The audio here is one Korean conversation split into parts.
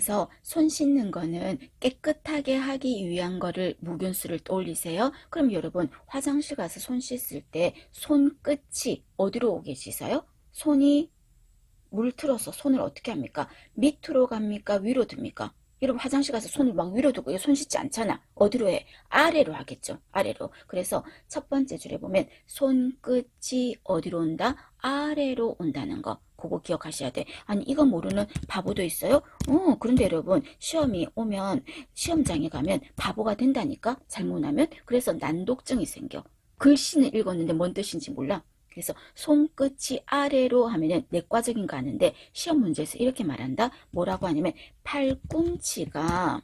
그래서 손 씻는 거는 깨끗하게 하기 위한 거를 무균수를 떠올리세요. 그럼 여러분 화장실 가서 손 씻을 때 손끝이 어디로 오게 씻어요? 손이 물 틀어서 손을 어떻게 합니까? 밑으로 갑니까? 위로 듭니까? 여러분 화장실 가서 손을 막 위로 두고 손 씻지 않잖아. 어디로 해? 아래로 하겠죠. 아래로. 그래서 첫 번째 줄에 보면 손끝이 어디로 온다? 아래로 온다는 거. 그거 기억하셔야 돼. 아니 이거 모르는 바보도 있어요? 그런데 여러분 시험이 오면 시험장에 가면 바보가 된다니까? 잘못하면. 그래서 난독증이 생겨. 글씨는 읽었는데 뭔 뜻인지 몰라. 그래서 손끝이 아래로 하면은 내과적인 거 하는데 시험 문제에서 이렇게 말한다. 뭐라고 하냐면 팔꿈치가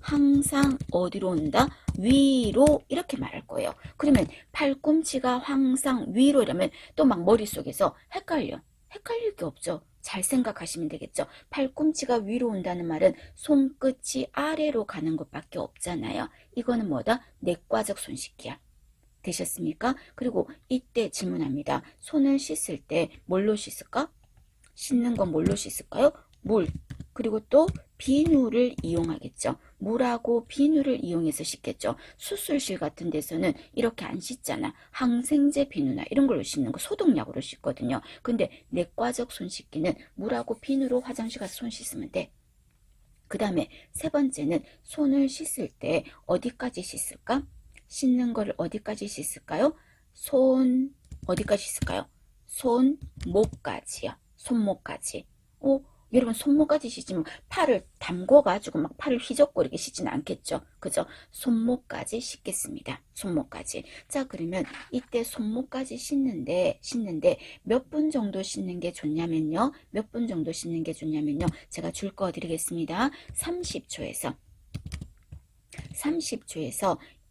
항상 어디로 온다? 위로 이렇게 말할 거예요. 그러면 팔꿈치가 항상 위로 이러면 또 막 머릿속에서 헷갈릴 게 없죠. 잘 생각하시면 되겠죠. 팔꿈치가 위로 온다는 말은 손끝이 아래로 가는 것밖에 없잖아요. 이거는 뭐다? 내과적 손 씻기야. 되셨습니까? 그리고 이때 질문합니다. 손을 씻을 때 뭘로 씻을까? 씻는 건 뭘로 씻을까요? 물. 그리고 또 비누를 이용하겠죠. 물하고 비누를 이용해서 씻겠죠. 수술실 같은 데서는 이렇게 안 씻잖아. 항생제 비누나 이런 걸로 씻는 거 소독약으로 씻거든요. 근데 내과적 손 씻기는 물하고 비누로 화장실 가서 손 씻으면 돼. 그 다음에 세 번째는 손을 씻을 때 어디까지 씻을까? 씻는 거를 어디까지 씻을까요? 어디까지 씻을까요? 손목까지요. 손목까지. 여러분 손목까지 씻으면 팔을 담궈가지고 막 팔을 휘젓고 이렇게 씻지는 않겠죠. 그죠? 손목까지 씻겠습니다. 손목까지. 자, 그러면 이때 손목까지 씻는데 몇 분 정도 씻는 게 좋냐면요. 몇 분 정도 씻는 게 좋냐면요. 제가 줄 거 드리겠습니다. 30초에서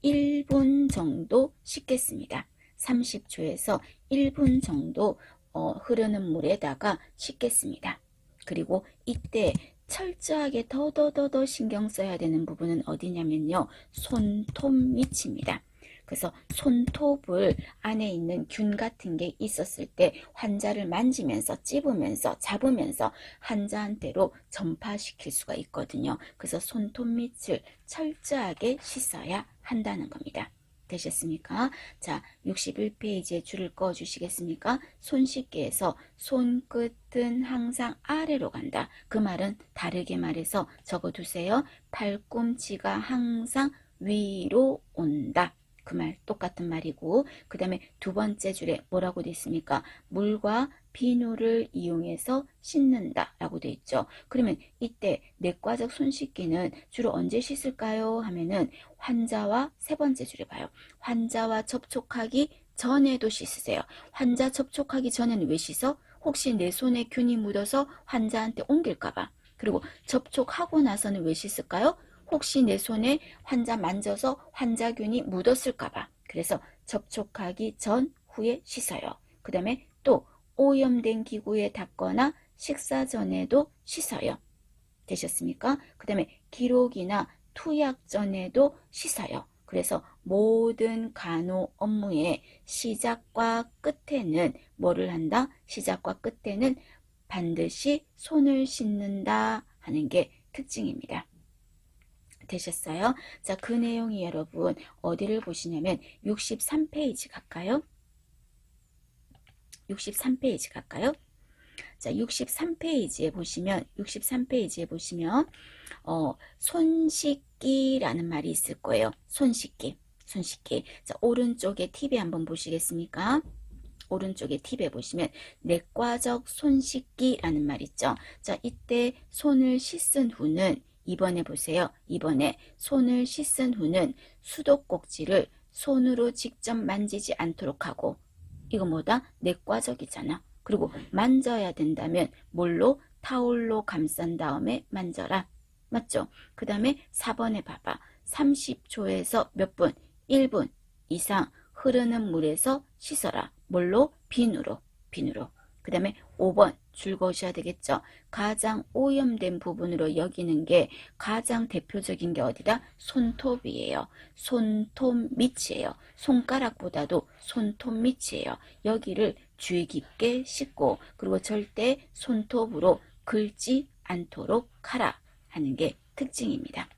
1분 정도 씻겠습니다. 30초에서 1분 정도 흐르는 물에다가 씻겠습니다. 그리고 이때 철저하게 더 신경 써야 되는 부분은 어디냐면요. 손톱 밑입니다. 그래서 손톱을 안에 있는 균 같은 게 있었을 때 환자를 만지면서 찝으면서 잡으면서 환자한테로 전파시킬 수가 있거든요. 그래서 손톱 밑을 철저하게 씻어야 한다는 겁니다. 되셨습니까? 자, 61페이지에 줄을 꺼 주시겠습니까? 손 씻기에서 손끝은 항상 아래로 간다. 그 말은 다르게 말해서 적어두세요. 팔꿈치가 항상 위로 온다. 그 말 똑같은 말이고, 그 다음에 두 번째 줄에 뭐라고 돼 있습니까? 물과 비누를 이용해서 씻는다 라고 돼 있죠. 그러면 이때 내과적 손 씻기는 주로 언제 씻을까요? 하면은 환자와 세 번째 줄에 봐요. 환자와 접촉하기 전에도 씻으세요. 환자 접촉하기 전에는 왜 씻어? 혹시 내 손에 균이 묻어서 환자한테 옮길까봐. 그리고 접촉하고 나서는 왜 씻을까요? 혹시 내 손에 환자 만져서 환자균이 묻었을까봐. 그래서 접촉하기 전, 후에 씻어요. 그 다음에 또 오염된 기구에 닿거나 식사 전에도 씻어요. 되셨습니까? 그 다음에 기록이나 투약 전에도 씻어요. 그래서 모든 간호 업무의 시작과 끝에는 뭐를 한다? 시작과 끝에는 반드시 손을 씻는다 하는 게 특징입니다. 되셨어요? 자, 그 내용이 여러분 어디를 보시냐면 63페이지 갈까요? 63페이지 갈까요? 자, 63페이지에 보시면 손 씻기라는 말이 있을 거예요. 손 씻기. 자, 오른쪽에 팁에 한번 보시겠습니까? 오른쪽에 팁에 보시면 내과적 손 씻기라는 말 있죠. 자, 이때 손을 씻은 후는 이번에 보세요. 이번에 손을 씻은 후는 수도꼭지를 손으로 직접 만지지 않도록 하고, 이거 뭐다? 내과적이잖아. 그리고 만져야 된다면 뭘로? 타올로 감싼 다음에 만져라. 맞죠? 그 다음에 4번에 봐봐. 30초에서 몇 분? 1분 이상 흐르는 물에서 씻어라. 뭘로? 비누로. 그 다음에 5번 줄 그으셔야 되겠죠. 가장 오염된 부분으로 여기는 게 가장 대표적인 게 어디다? 손톱이에요. 손톱 밑이에요. 손가락보다도 손톱 밑이에요. 여기를 주의 깊게 씻고, 그리고 절대 손톱으로 긁지 않도록 하라 하는 게 특징입니다.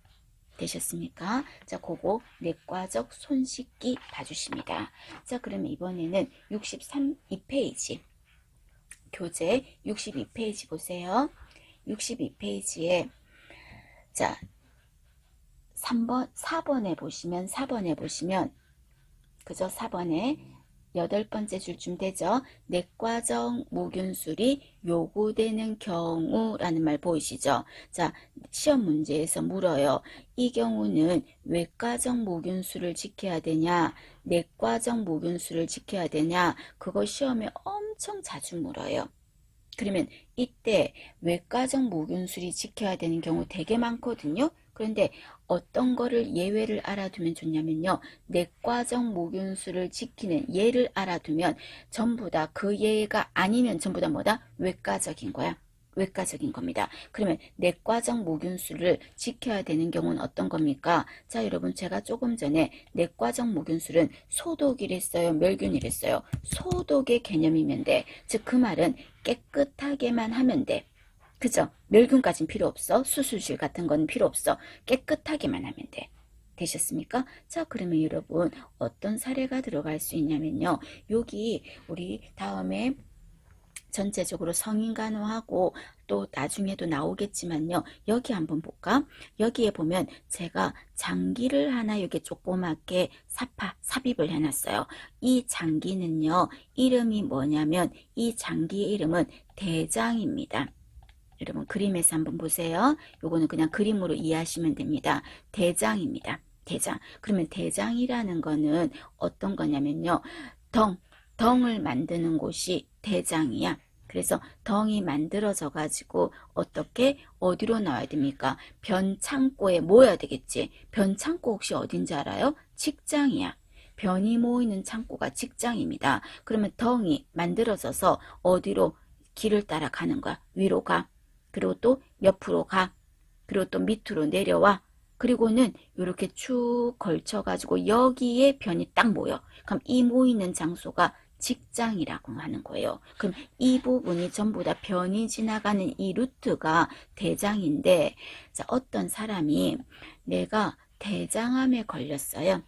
되셨습니까? 자, 그거 내과적 손 씻기 봐주십니다. 자, 그러면 이번에는 62페이지 교재 62페이지 보세요. 62페이지에 자 4번에 보시면 그죠? 4번에 8번째 줄쯤 되죠? 내과적 무균술이 요구되는 경우라는 말 보이시죠? 자, 시험 문제에서 물어요. 이 경우는 외과적 무균술을 지켜야 되냐? 내과적 무균술을 지켜야 되냐? 그거 시험에 엄청 자주 물어요. 그러면 이때 외과적 무균술이 지켜야 되는 경우 되게 많거든요. 그런데 어떤 거를 예외를 알아두면 좋냐면요. 내과적 무균술을 지키는 예를 알아두면 전부 다 그 예가 아니면 전부 다 뭐다? 외과적인 거야. 외과적인 겁니다. 그러면 내과적 무균술을 지켜야 되는 경우는 어떤 겁니까? 자, 여러분 제가 조금 전에 내과적 무균술은 소독이랬어요? 멸균이랬어요? 소독의 개념이면 돼. 즉 그 말은 깨끗하게만 하면 돼. 그죠? 멸균까진 필요 없어. 수술실 같은 건 필요 없어. 깨끗하게만 하면 돼. 되셨습니까? 자, 그러면 여러분 어떤 사례가 들어갈 수 있냐면요. 여기 우리 다음에 전체적으로 성인간호하고 또 나중에도 나오겠지만요. 여기 한번 볼까? 여기에 보면 제가 장기를 하나 여기 조그맣게 삽입을 해놨어요. 이 장기는요. 이름이 뭐냐면 이 장기의 이름은 대장입니다. 여러분 그림에서 한번 보세요. 요거는 그냥 그림으로 이해하시면 됩니다. 대장입니다. 대장. 그러면 대장이라는 거는 어떤 거냐면요. 덩을 만드는 곳이 대장이야. 그래서 덩이 만들어져 가지고 어떻게 어디로 나와야 됩니까? 변창고에 모여야 되겠지. 변창고 혹시 어딘지 알아요? 직장이야. 변이 모이는 창고가 직장입니다. 그러면 덩이 만들어져서 어디로 길을 따라 가는 거야. 위로 가. 그리고 또 옆으로 가. 그리고 또 밑으로 내려와. 그리고는 이렇게 쭉 걸쳐가지고 여기에 변이 딱 모여. 그럼 이 모이는 장소가 직장이라고 하는 거예요. 그럼 이 부분이 전부 다 변이 지나가는 이 루트가 대장인데, 자, 어떤 사람이 내가 대장암에 걸렸어요.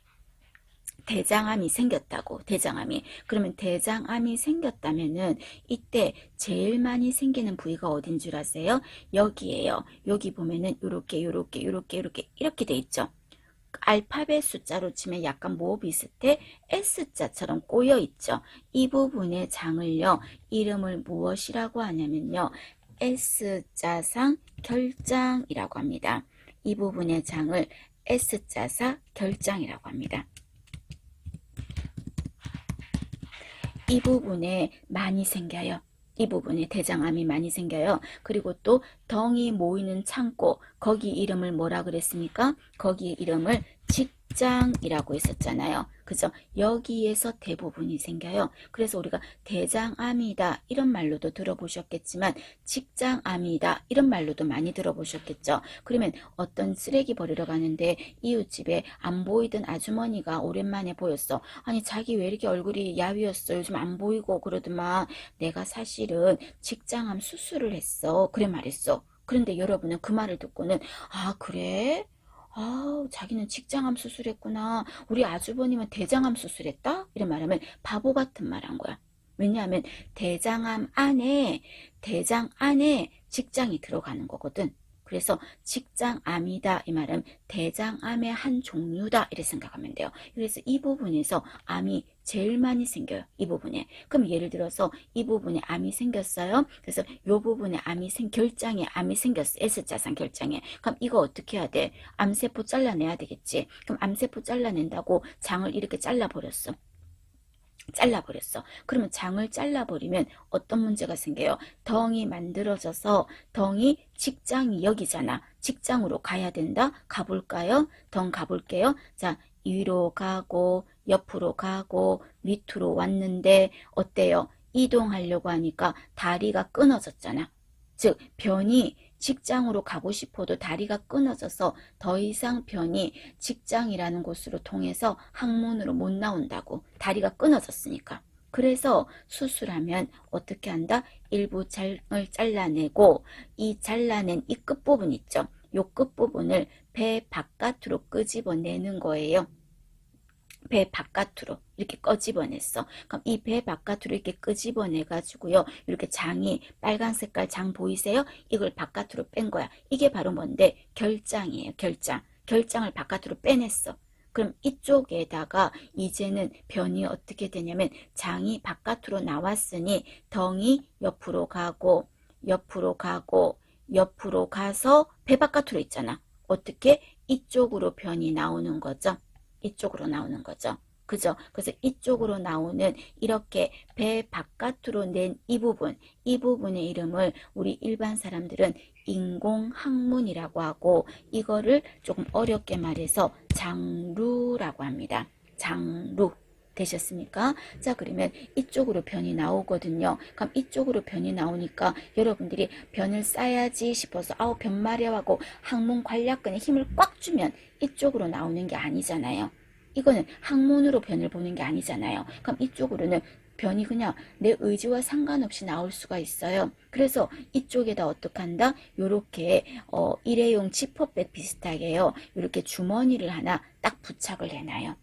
대장암이 생겼다고. 대장암이. 그러면 대장암이 생겼다면은 이때 제일 많이 생기는 부위가 어딘 줄 아세요? 여기에요. 여기 보면은 이렇게 돼 있죠. 알파벳 숫자로 치면 약간 뭐 비슷해? S자처럼 꼬여 있죠. 이 부분의 장을요. 이름을 무엇이라고 하냐면요. S자상 결장이라고 합니다. 이 부분의 장을 S자사 결장이라고 합니다. 이 부분에 많이 생겨요. 이 부분에 대장암이 많이 생겨요. 그리고 또 덩이 모이는 창고, 거기 이름을 뭐라 그랬습니까? 거기 이름을 직장이라고 했었잖아요. 그죠? 여기에서 대부분이 생겨요. 그래서 우리가 대장암이다 이런 말로도 들어보셨겠지만 직장암이다 이런 말로도 많이 들어보셨겠죠. 그러면 어떤 쓰레기 버리러 가는데 이웃집에 안 보이던 아주머니가 오랜만에 보였어. 아니 자기 왜 이렇게 얼굴이 야위었어? 요즘 안 보이고 그러더만. 내가 사실은 직장암 수술을 했어. 그래 말했어. 그런데 여러분은 그 말을 듣고는 아 그래? 아, 자기는 직장암 수술했구나. 우리 아주버님은 대장암 수술했다? 이런 말하면 바보 같은 말 한 거야. 왜냐하면 대장 안에 직장이 들어가는 거거든. 그래서 직장암이다 이 말은 대장암의 한 종류다 이렇게 생각하면 돼요. 그래서 이 부분에서 암이 제일 많이 생겨요. 이 부분에. 그럼 예를 들어서 이 부분에 암이 생겼어요. 그래서 이 부분에 결장에 암이 생겼어. S자상 결장에. 그럼 이거 어떻게 해야 돼? 암세포 잘라내야 되겠지. 그럼 암세포 잘라낸다고 장을 이렇게 잘라버렸어. 그러면 장을 잘라버리면 어떤 문제가 생겨요? 덩이 만들어져서 덩이 직장이 여기잖아. 직장으로 가야 된다. 가볼까요? 덩 가볼게요. 자, 위로 가고 옆으로 가고 밑으로 왔는데 어때요? 이동하려고 하니까 다리가 끊어졌잖아. 즉 변이 직장으로 가고 싶어도 다리가 끊어져서 더 이상 변이 직장이라는 곳으로 통해서 항문으로 못 나온다고. 다리가 끊어졌으니까. 그래서 수술하면 어떻게 한다? 일부 장을 잘라내고 이 잘라낸 이 끝부분 있죠? 요 끝부분을 배 바깥으로 끄집어내는 거예요. 배 바깥으로 이렇게 끄집어냈어. 그럼 이 배 바깥으로 이렇게 끄집어내 가지고요. 이렇게 장이 빨간 색깔 장 보이세요? 이걸 바깥으로 뺀 거야. 이게 바로 뭔데? 결장이에요. 결장. 결장을 바깥으로 빼냈어. 그럼 이쪽에다가 이제는 변이 어떻게 되냐면 장이 바깥으로 나왔으니 덩이 옆으로 가고 옆으로 가고 옆으로 가서 배 바깥으로 있잖아. 어떻게? 이쪽으로 변이 나오는 거죠. 이쪽으로 나오는 거죠. 그죠? 그래서 이쪽으로 나오는 이렇게 배 바깥으로 낸 이 부분, 이 부분의 이름을 우리 일반 사람들은 인공항문이라고 하고 이거를 조금 어렵게 말해서 장루라고 합니다. 장루. 되셨습니까? 자, 그러면 이쪽으로 변이 나오거든요. 그럼 이쪽으로 변이 나오니까 여러분들이 변을 싸야지 싶어서 아우 변 마려하고 항문 관략근에 힘을 꽉 주면 이쪽으로 나오는 게 아니잖아요. 이거는 항문으로 변을 보는 게 아니잖아요. 그럼 이쪽으로는 변이 그냥 내 의지와 상관없이 나올 수가 있어요. 그래서 이쪽에다 어떻게 한다? 요렇게 일회용 지퍼백 비슷하게요. 요렇게 주머니를 하나 딱 부착을 해놔요.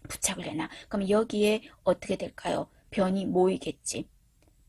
부착을 해놔. 그럼 여기에 어떻게 될까요? 변이 모이겠지.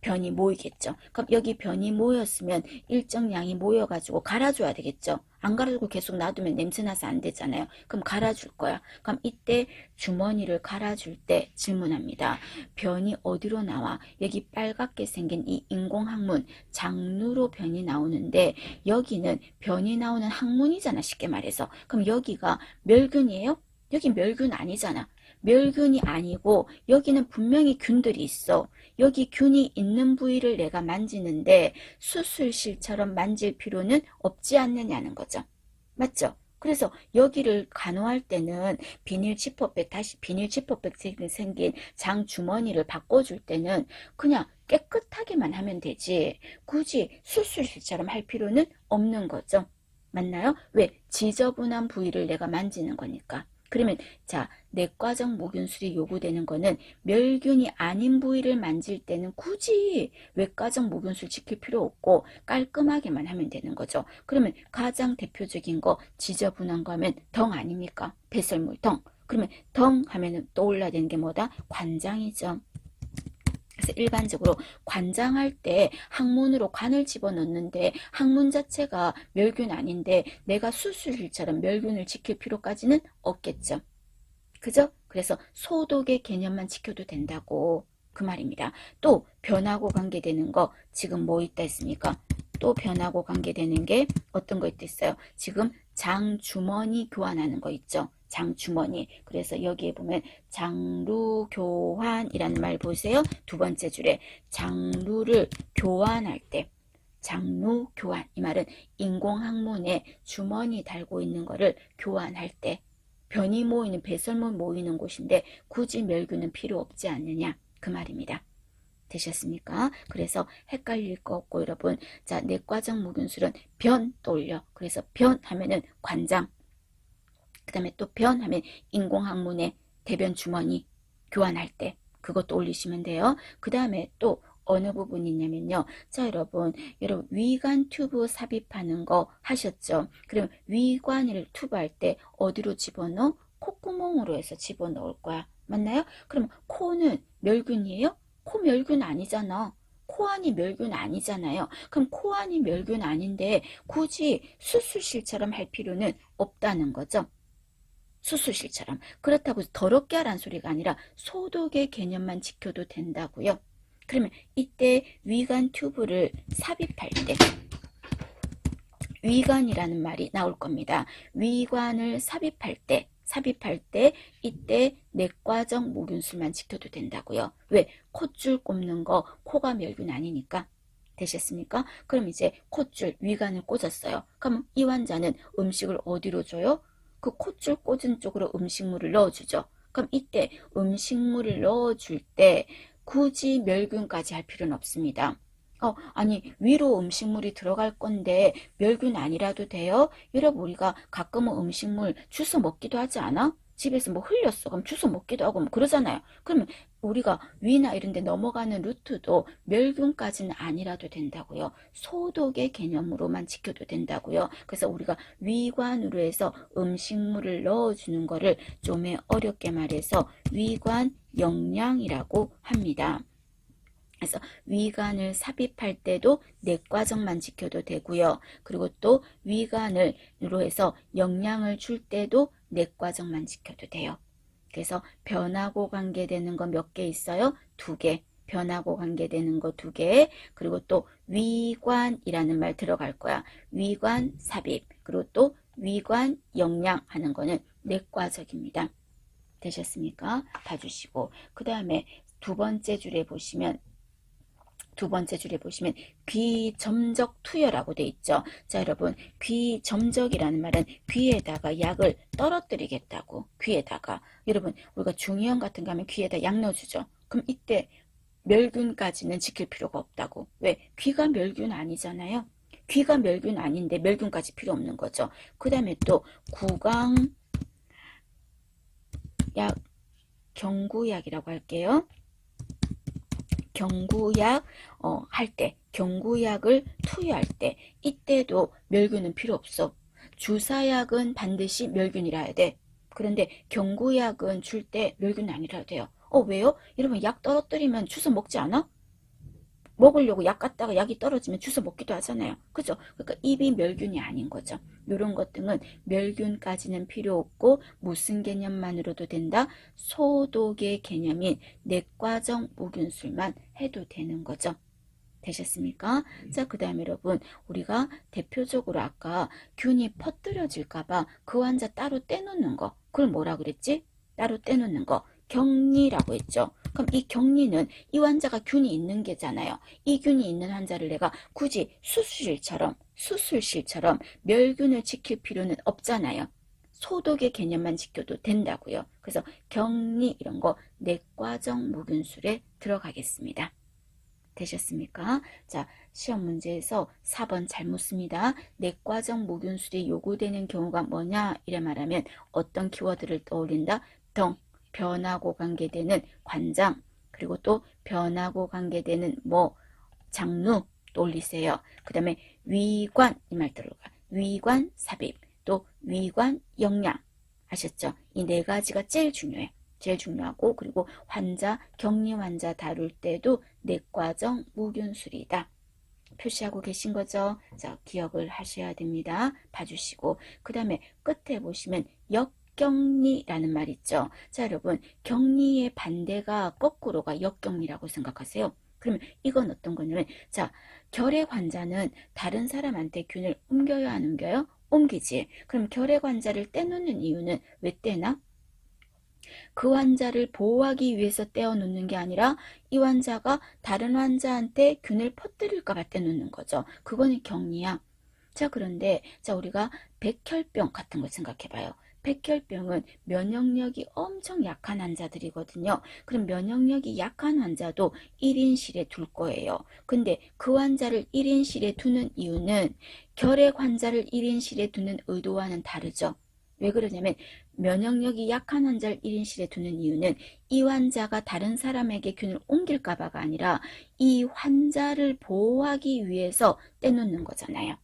변이 모이겠죠. 그럼 여기 변이 모였으면 일정량이 모여가지고 갈아줘야 되겠죠. 안 갈아주고 계속 놔두면 냄새나서 안 되잖아요. 그럼 갈아줄 거야. 그럼 이때 주머니를 갈아줄 때 질문합니다. 변이 어디로 나와? 여기 빨갛게 생긴 이 인공항문 장루로 변이 나오는데 여기는 변이 나오는 항문이잖아. 쉽게 말해서. 그럼 여기가 멸균이에요? 여기 멸균 아니잖아. 멸균이 아니고 여기는 분명히 균들이 있어. 여기 균이 있는 부위를 내가 만지는데 수술실처럼 만질 필요는 없지 않느냐는 거죠. 맞죠? 그래서 여기를 간호할 때는 비닐 지퍼백, 다시 비닐 지퍼백 생긴 장 주머니를 바꿔줄 때는 그냥 깨끗하게만 하면 되지 굳이 수술실처럼 할 필요는 없는 거죠. 맞나요? 왜? 지저분한 부위를 내가 만지는 거니까. 그러면 자, 내과적 모균술이 요구되는 거는 멸균이 아닌 부위를 만질 때는 굳이 외과적 모균술 지킬 필요 없고 깔끔하게만 하면 되는 거죠. 그러면 가장 대표적인 거 지저분한 거 하면 덩 아닙니까? 배설물 덩. 그러면 덩 하면 떠올라야 되는 게 뭐다? 관장이죠. 그래서 일반적으로 관장할 때 항문으로 관을 집어넣는데 항문 자체가 멸균 아닌데 내가 수술실처럼 멸균을 지킬 필요까지는 없겠죠. 그죠? 그래서 소독의 개념만 지켜도 된다고 그 말입니다. 또 변하고 관계되는 거 지금 뭐 있다 했습니까? 또 변하고 관계되는 게 어떤 거 있겠어요? 지금 장주머니 교환하는 거 있죠? 장주머니. 그래서 여기에 보면 장루교환이라는 말 보세요. 두 번째 줄에 장루를 교환할 때 장루 교환. 이 말은 인공항문에 주머니 달고 있는 거를 교환할 때 변이 모이는 배설물 모이는 곳인데 굳이 멸균은 필요 없지 않느냐 그 말입니다. 되셨습니까? 그래서 헷갈릴 거 없고 여러분 자 내과적 모균술은 변 떠올려. 그래서 변 하면은 관장 그 다음에 또 변 하면 인공항문에 대변 주머니 교환할 때 그것도 올리시면 돼요. 그 다음에 또 어느 부분이 있냐면요. 자 여러분 위관 튜브 삽입하는 거 하셨죠? 그럼 위관을 튜브할 때 어디로 집어넣어? 콧구멍으로 해서 집어넣을 거야. 맞나요? 그럼 코는 멸균이에요? 코 멸균 아니잖아. 코안이 멸균 아니잖아요. 그럼 코안이 멸균 아닌데 굳이 수술실처럼 할 필요는 없다는 거죠. 수술실처럼. 그렇다고 더럽게 하라는 소리가 아니라 소독의 개념만 지켜도 된다고요. 그러면 이때 위관 튜브를 삽입할 때 위관이라는 말이 나올 겁니다. 위관을 삽입할 때 이때 내과적 모균술만 지켜도 된다고요. 왜? 콧줄 꼽는 거 코가 멸균 아니니까. 되셨습니까? 그럼 이제 콧줄 위관을 꽂았어요. 그럼 이 환자는 음식을 어디로 줘요? 그 콧줄 꽂은 쪽으로 음식물을 넣어주죠. 그럼 이때 음식물을 넣어줄 때 굳이 멸균까지 할 필요는 없습니다. 아니 위로 음식물이 들어갈 건데 멸균 아니라도 돼요? 여러분 우리가 가끔은 음식물 주워 먹기도 하지 않아? 집에서 뭐 흘렸어. 그럼 주워 먹기도 하고 뭐 그러잖아요. 그러면 우리가 위나 이런 데 넘어가는 루트도 멸균까지는 아니라도 된다고요. 소독의 개념으로만 지켜도 된다고요. 그래서 우리가 위관으로 해서 음식물을 넣어주는 거를 좀 어렵게 말해서 위관 영양이라고 합니다. 그래서 위관을 삽입할 때도 내과정만 지켜도 되고요. 그리고 또 위관으로 해서 영양을 줄 때도 내과정만 지켜도 돼요. 그래서 변하고 관계되는 거 몇 개 있어요? 2개. 변하고 관계되는 거 2개. 그리고 또 위관이라는 말 들어갈 거야. 위관 삽입. 그리고 또 위관 영양 하는 거는 내과적입니다. 되셨습니까? 봐주시고 그 다음에 두 번째 줄에 보시면 귀점적 투여라고 돼 있죠. 자, 여러분, 귀점적이라는 말은 귀에다가 약을 떨어뜨리겠다고. 귀에다가. 여러분, 우리가 중이염 같은 거 하면 귀에다 약 넣어주죠. 그럼 이때 멸균까지는 지킬 필요가 없다고. 왜? 귀가 멸균 아니잖아요. 귀가 멸균 아닌데 멸균까지 필요 없는 거죠. 그 다음에 또 구강약, 경구약이라고 할게요. 경구약 할 때, 경구약을 투여할 때 이때도 멸균은 필요 없어. 주사약은 반드시 멸균이라 해야 돼. 그런데 경구약은 줄 때 멸균 아니라 돼요. 왜요? 이러면 약 떨어뜨리면 주워 먹지 않아? 먹으려고 약 갖다가 약이 떨어지면 주워 먹기도 하잖아요. 그죠? 그러니까 입이 멸균이 아닌 거죠. 이런 것들은 멸균까지는 필요 없고 무슨 개념만으로도 된다? 소독의 개념인 내과적 무균술만 해도 되는 거죠. 되셨습니까? 자, 그 다음에 여러분, 우리가 대표적으로 아까 균이 퍼뜨려질까봐 그 환자 따로 떼놓는 거, 그걸 뭐라 그랬지? 따로 떼놓는 거, 격리라고 했죠. 그럼 이 격리는 이 환자가 균이 있는 게잖아요. 이 균이 있는 환자를 내가 굳이 수술실처럼 멸균을 지킬 필요는 없잖아요. 소독의 개념만 지켜도 된다고요. 그래서 격리 이런 거 내과적 무균술에 들어가겠습니다. 되셨습니까? 자, 시험 문제에서 4번 잘 묻습니다. 내과적 무균술이 요구되는 경우가 뭐냐? 이래 말하면 어떤 키워드를 떠올린다? 변하고 관계되는 관장, 그리고 또 변하고 관계되는 장루 떠올리세요. 그 다음에 위관, 이 말 들어가. 위관 삽입, 또 위관 영양. 아셨죠? 이 네 가지가 제일 중요해. 제일 중요하고, 그리고 격리 환자 다룰 때도 내과적 무균술이다. 표시하고 계신 거죠? 자, 기억을 하셔야 됩니다. 봐주시고, 그 다음에 끝에 보시면 역격리라는 말 있죠. 자, 여러분, 격리의 반대가 거꾸로가 역격리라고 생각하세요. 그러면 이건 어떤 거냐면, 자, 결핵 환자는 다른 사람한테 균을 옮겨야 안 옮겨요? 옮기지. 그럼 결핵 환자를 떼놓는 이유는 왜 떼나? 그 환자를 보호하기 위해서 떼어놓는 게 아니라 이 환자가 다른 환자한테 균을 퍼뜨릴까 봐 떼놓는 거죠. 그거는 격리야. 자, 그런데 우리가 백혈병 같은 걸 생각해봐요. 백혈병은 면역력이 엄청 약한 환자들이거든요. 그럼 면역력이 약한 환자도 1인실에 둘 거예요. 근데 그 환자를 1인실에 두는 이유는 결핵 환자를 1인실에 두는 의도와는 다르죠. 왜 그러냐면 면역력이 약한 환자를 1인실에 두는 이유는 이 환자가 다른 사람에게 균을 옮길까 봐가 아니라 이 환자를 보호하기 위해서 떼놓는 거잖아요.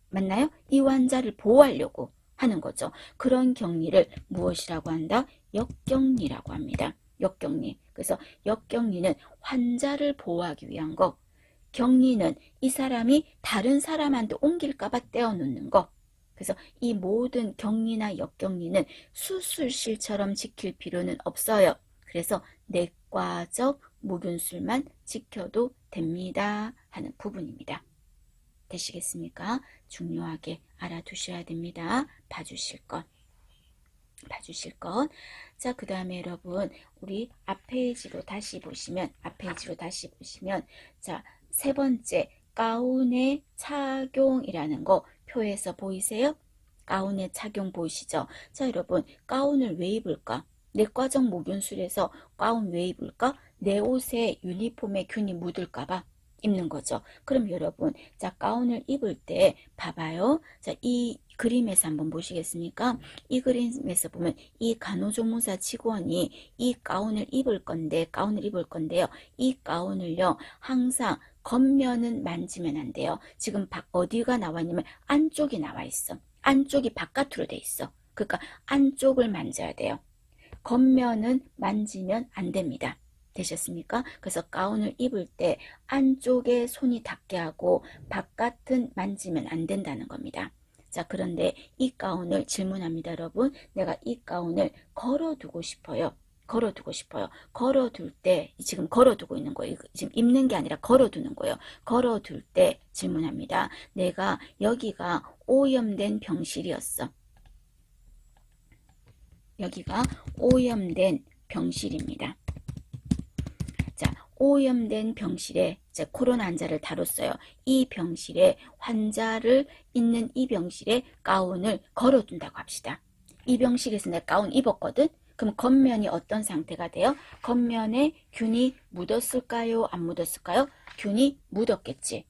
맞나요? 이 환자를 보호하려고 하는 거죠. 그런 격리를 무엇이라고 한다? 역격리라고 합니다. 역격리. 그래서 역격리는 환자를 보호하기 위한 거. 격리는 이 사람이 다른 사람한테 옮길까 봐 떼어놓는 거. 그래서 이 모든 격리나 역격리는 수술실처럼 지킬 필요는 없어요. 그래서 내과적 무균술만 지켜도 됩니다 하는 부분입니다. 되시겠습니까? 중요하게 알아두셔야 됩니다. 봐주실 것. 자, 그 다음에 여러분, 우리 앞 페이지로 다시 보시면, 자, 세 번째, 가운의 착용이라는 거 표에서 보이세요? 가운의 착용 보이시죠? 자, 여러분, 가운을 왜 입을까? 내과적 무균술에서 가운 왜 입을까? 내 옷에 유니폼에 균이 묻을까봐 입는 거죠. 그럼 여러분, 자, 가운을 입을 때 봐봐요. 자, 이 그림에서 한번 보시겠습니까? 이 그림에서 보면 이 간호조무사 직원이 이 가운을 입을 건데요. 이 가운을요, 항상 겉면은 만지면 안 돼요. 지금 어디가 나와 있냐면 안쪽이 나와 있어. 안쪽이 바깥으로 돼 있어. 그러니까 안쪽을 만져야 돼요. 겉면은 만지면 안 됩니다. 되셨습니까? 그래서 가운을 입을 때 안쪽에 손이 닿게 하고 바깥은 만지면 안 된다는 겁니다. 자, 그런데 이 가운을 질문합니다, 여러분. 내가 이 가운을 걸어두고 싶어요. 걸어두고 싶어요. 걸어둘 때, 지금 걸어두고 있는 거예요. 지금 입는 게 아니라 걸어두는 거예요. 걸어둘 때 질문합니다. 내가 여기가 오염된 병실이었어. 여기가 오염된 병실입니다. 자, 오염된 병실에 이제 코로나 환자를 다뤘어요. 이 병실에 환자를 있는 이 병실에 가운을 걸어둔다고 합시다. 이 병실에서 내가 가운 입었거든? 그럼 겉면이 어떤 상태가 돼요? 겉면에 균이 묻었을까요? 안 묻었을까요? 균이 묻었겠지.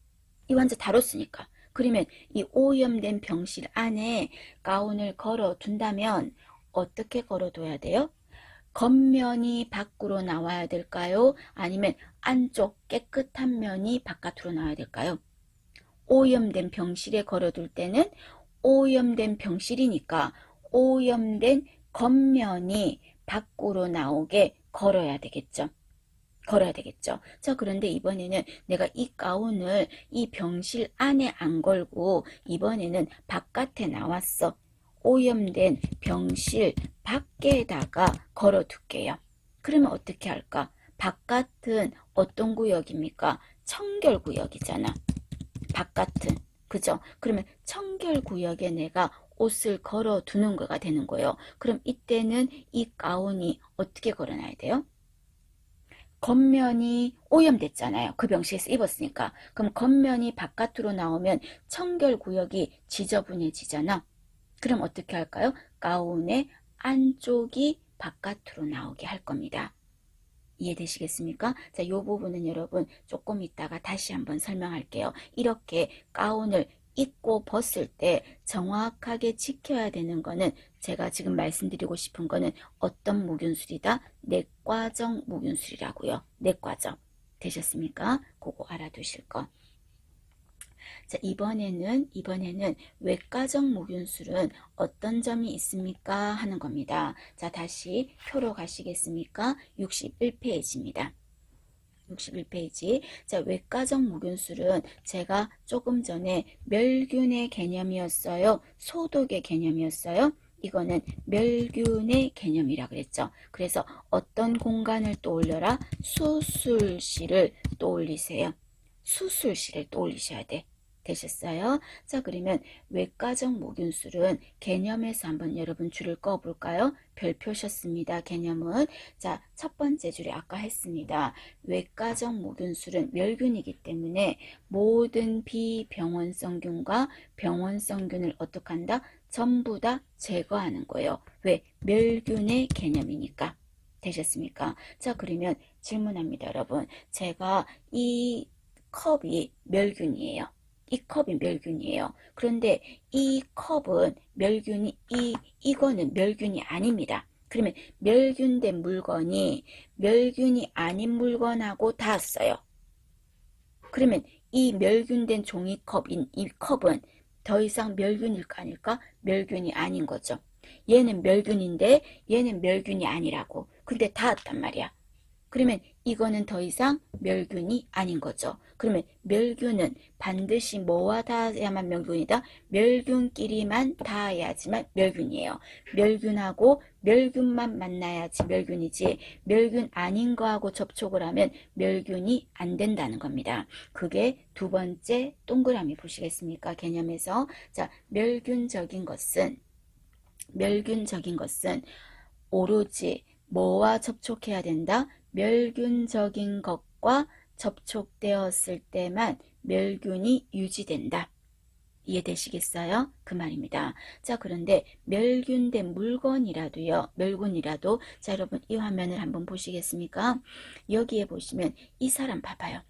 이 환자 다뤘으니까. 그러면 이 오염된 병실 안에 가운을 걸어둔다면 어떻게 걸어둬야 돼요? 겉면이 밖으로 나와야 될까요? 아니면 안쪽 깨끗한 면이 바깥으로 나와야 될까요? 오염된 병실에 걸어둘 때는 오염된 병실이니까 오염된 겉면이 밖으로 나오게 걸어야 되겠죠. 걸어야 되겠죠. 자, 그런데 이번에는 내가 이 가운을 이 병실 안에 안 걸고 이번에는 바깥에 나왔어. 오염된 병실 밖에다가 걸어둘게요. 그러면 어떻게 할까? 바깥은 어떤 구역입니까? 청결구역이잖아. 바깥은. 그죠? 그러면 청결구역에 내가 옷을 걸어두는 거가 되는 거예요. 그럼 이때는 이 가운이 어떻게 걸어놔야 돼요? 겉면이 오염됐잖아요. 그 병실에서 입었으니까. 그럼 겉면이 바깥으로 나오면 청결구역이 지저분해지잖아. 그럼 어떻게 할까요? 가운의 안쪽이 바깥으로 나오게 할 겁니다. 이해되시겠습니까? 자, 이 부분은 여러분 조금 이따가 다시 한번 설명할게요. 이렇게 가운을 입고 벗을 때 정확하게 지켜야 되는 거는 제가 지금 말씀드리고 싶은 거는 어떤 무균술이다? 내과적 무균술이라고요. 내과적. 되셨습니까? 그거 알아두실 거. 자, 이번에는 외과적 무균술은 어떤 점이 있습니까? 하는 겁니다. 자, 다시 표로 가시겠습니까? 61페이지입니다. 61페이지. 자, 외과적 무균술은 제가 조금 전에 멸균의 개념이었어요. 소독의 개념이었어요. 이거는 멸균의 개념이라 그랬죠. 그래서 어떤 공간을 떠올려라? 수술실을 떠올리세요. 수술실을 떠올리셔야 돼. 되셨어요? 자, 그러면 외과적 무균술은 개념에서 한번 여러분 줄을 꺼볼까요? 별표셨습니다. 개념은. 자, 첫 번째 줄에 아까 했습니다. 외과적 무균술은 멸균이기 때문에 모든 비병원성균과 병원성균을 어떻게 한다? 전부 다 제거하는 거예요. 왜? 멸균의 개념이니까. 되셨습니까? 자, 그러면 질문합니다, 여러분. 제가 이 컵이 멸균이에요. 이 컵이 멸균이에요. 그런데 이 컵은 이거는 멸균이 아닙니다. 그러면 멸균된 물건이 멸균이 아닌 물건하고 닿았어요. 그러면 이 멸균된 종이컵인 이 컵은 더 이상 멸균일까 아닐까? 멸균이 아닌 거죠. 얘는 멸균인데 얘는 멸균이 아니라고. 근데 닿았단 말이야. 그러면 이거는 더 이상 멸균이 아닌 거죠. 그러면 멸균은 반드시 뭐와 닿아야만 멸균이다? 멸균끼리만 닿아야지만 멸균이에요. 멸균하고 멸균만 만나야지 멸균이지 멸균 아닌 거하고 접촉을 하면 멸균이 안 된다는 겁니다. 그게 두 번째 동그라미 보시겠습니까? 개념에서. 자, 멸균적인 것은 오로지 뭐와 접촉해야 된다? 멸균적인 것과 접촉되었을 때만 멸균이 유지된다. 이해되시겠어요? 그 말입니다. 자, 그런데 멸균된 물건이라도요. 멸균이라도 자, 여러분 이 화면을 한번 보시겠습니까? 여기에 보시면 이 사람 봐봐요.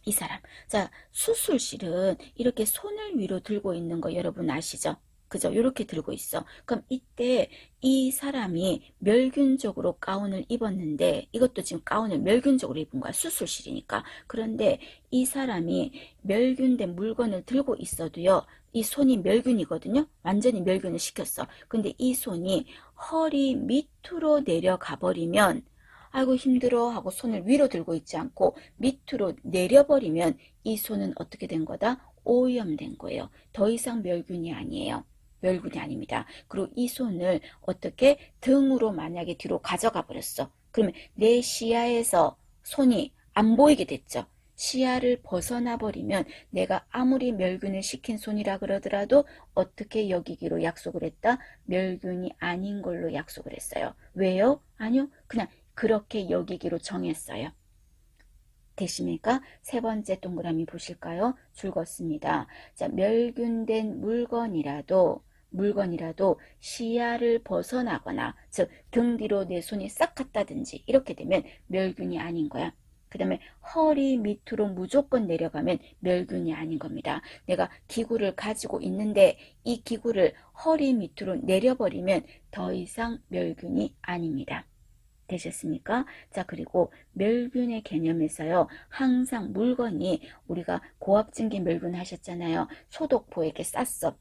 이 사람. 자, 수술실은 이렇게 손을 위로 들고 있는 거 여러분 아시죠? 그죠? 이렇게 들고 있어. 그럼 이때 이 사람이 멸균적으로 가운을 입었는데, 이것도 지금 가운을 멸균적으로 입은 거야. 수술실이니까. 그런데 이 사람이 멸균된 물건을 들고 있어도요, 이 손이 멸균이거든요. 완전히 멸균을 시켰어. 근데 이 손이 허리 밑으로 내려가 버리면, 아이고 힘들어 하고 손을 위로 들고 있지 않고 밑으로 내려버리면 이 손은 어떻게 된 거다? 오염된 거예요. 더 이상 멸균이 아니에요. 멸균이 아닙니다. 그리고 이 손을 어떻게 등으로 만약에 뒤로 가져가 버렸어. 그러면 내 시야에서 손이 안 보이게 됐죠. 시야를 벗어나 버리면 내가 아무리 멸균을 시킨 손이라 그러더라도 어떻게 여기기로 약속을 했다? 멸균이 아닌 걸로 약속을 했어요. 왜요? 아니요. 그냥 그렇게 여기기로 정했어요. 되십니까? 세 번째 동그라미 보실까요? 줄 걷습니다. 자, 멸균된 물건이라도 시야를 벗어나거나, 즉 등 뒤로 내 손이 싹 갔다든지 이렇게 되면 멸균이 아닌 거야. 그 다음에 허리 밑으로 무조건 내려가면 멸균이 아닌 겁니다. 내가 기구를 가지고 있는데 이 기구를 허리 밑으로 내려버리면 더 이상 멸균이 아닙니다. 되셨습니까? 자, 그리고 멸균의 개념에서요, 항상 물건이 우리가 고압증기 멸균 하셨잖아요. 소독포에게 쌌어.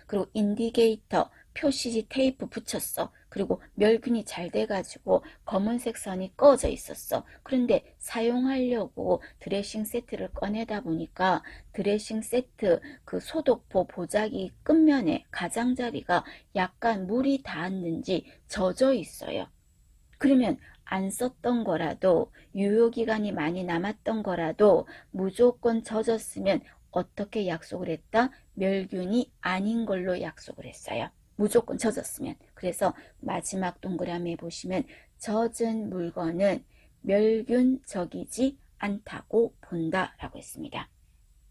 그리고 인디게이터, 표시지 테이프 붙였어. 그리고 멸균이 잘 돼가지고 검은색 선이 꺼져 있었어. 그런데 사용하려고 드레싱 세트를 꺼내다 보니까 드레싱 세트 그 소독포 보자기 끝면에 가장자리가 약간 물이 닿았는지 젖어 있어요. 그러면 안 썼던 거라도 유효기간이 많이 남았던 거라도 무조건 젖었으면 어떻게 약속을 했다? 멸균이 아닌 걸로 약속을 했어요. 무조건 젖었으면. 그래서 마지막 동그라미에 보시면 젖은 물건은 멸균적이지 않다고 본다라고 했습니다.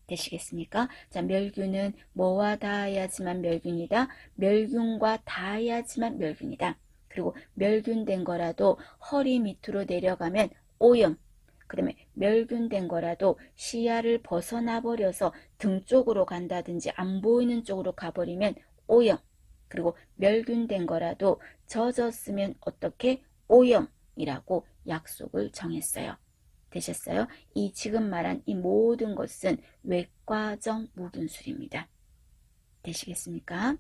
되시겠습니까? 자, 멸균은 뭐와 닿아야지만 멸균이다. 멸균과 닿아야지만 멸균이다. 그리고 멸균된 거라도 허리 밑으로 내려가면 오염. 그 다음에 멸균된 거라도 시야를 벗어나 버려서 등 쪽으로 간다든지 안 보이는 쪽으로 가버리면 오염. 그리고 멸균된 거라도 젖었으면 어떻게 오염이라고 약속을 정했어요. 되셨어요? 이 지금 말한 이 모든 것은 외과적 무균술입니다. 되시겠습니까?